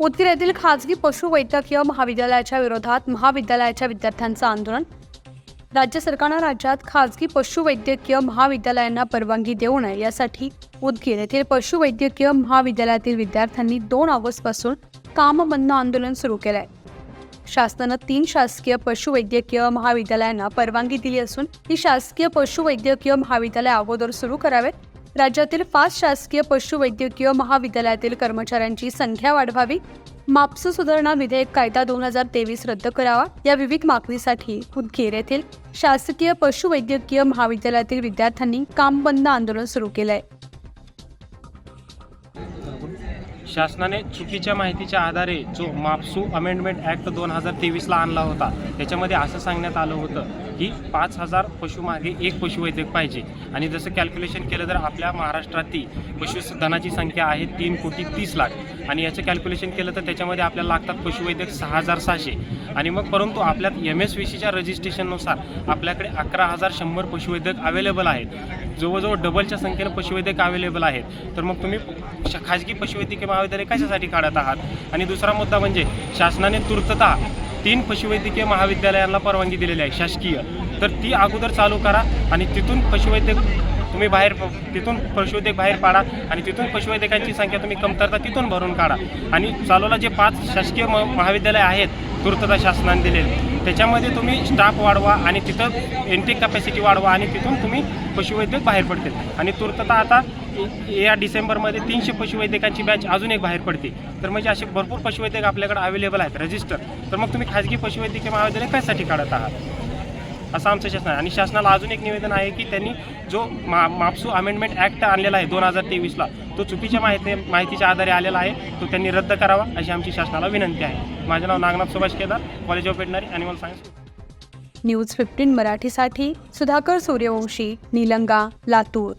उदगीर येथील खाजगी पशुवैद्यकीय महाविद्यालयाच्या विरोधात महाविद्यालयाच्या विद्यार्थ्यांचं आंदोलन। राज्य सरकारनं राज्यात खाजगी पशुवैद्यकीय महाविद्यालयांना परवानगी देऊ नये यासाठी उदगीर येथील पशुवैद्यकीय महाविद्यालयातील विद्यार्थ्यांनी 2 ऑगस्टपासून काम बंद आंदोलन सुरू केलं आहे। शासनानं 3 शासकीय पशुवैद्यकीय महाविद्यालयांना परवानगी दिली असून ही शासकीय पशुवैद्यकीय महाविद्यालय अगोदर सुरू करावेत। राज्यातील 5 शासकीय पशुवैद्यकीय महाविद्यालयातील कर्मचाऱ्यांची संख्या वाढवावी, मापस सुधारणा विधेयक कायदा 2023 रद्द करावा या विविध मागणीसाठी उदगीर येथील शासकीय पशुवैद्यकीय महाविद्यालयातील विद्यार्थ्यांनी काम बंद आंदोलन सुरू केलं आहे। शासनाने चुकीच्या माहितीच्या आधारे जो मापसू अमेंडमेंट ॲक्ट 2023 ला आणला होता, त्याच्यामध्ये असं सांगण्यात आलं होतं की 5000 पशुमागे 1 पशुवैद्यक पाहिजे। आणि जसं कॅल्क्युलेशन केलं तर आपल्या महाराष्ट्रातील पशुधनाची संख्या आहे 3,30,00,000 आणि याचं कॅल्क्युलेशन केलं तर त्याच्यामध्ये आपल्याला लागतात पशुवैद्यक 6,600 आणि मग परंतु आपल्यात MSVCच्या रजिस्ट्रेशननुसार आपल्याकडे 11,100 पशुवैद्यक अवेलेबल आहेत। जवळजवळ डबलच्या संख्येनं पशुवैद्यक अवेलेबल आहेत। तर मग तुम्ही खाजगी पशुवैद्यकीय महाविद्यालय कशासाठी काढत आहात? आणि दुसरा मुद्दा म्हणजे शासनाने तूर्तता 3 पशुवैद्यकीय महाविद्यालयांना परवानगी दिलेली आहे शासकीय, तर ती अगोदर चालू करा आणि तिथून पशुवैद्यक तुम्ही तिथून पशुवैद्यक बाहेर पाडा आणि तिथून पशुवैद्यकांची संख्या तुम्ही कमतरता तिथून भरून काढा। आणि चालूला जे 5 शासकीय महाविद्यालय आहेत तूर्तता शासनाने दिलेले, त्याच्यामध्ये तुम्ही स्टाफ वाढवा आणि तिथं एंट्री कॅपॅसिटी वाढवा आणि तिथून तुम्ही पशुवैद्यक बाहेर पडतील। आणि तूर्तता आता या डिसेंबरमध्ये 300 पशुवैद्यकांची बॅच अजून एक बाहेर पडते। तर म्हणजे असे भरपूर पशुवैद्यक आपल्याकडे अवेलेबल आहेत रजिस्टर। तर मग तुम्ही खाजगी पशुवैद्यकीय महाविद्यालय कशासाठी काढत आहात असं आमचं शासन आहे। आणि शासनाला अजून एक निवेदन आहे की त्यांनी जो मापसू अमेंडमेंट ॲक्ट आणलेला आहे 2023 ला, तो चुकीच्या माहितीच्या आधारे आलेला आहे, तो त्यांनी रद्द करावा अशी आमची शासनाला विनंती आहे। माझे नाव Nagnath Subhash Kedar, college of veterinary animal science. News 15 मराठीसाठी सुधाकर सूर्यवंशी, निलंगा, लातूर।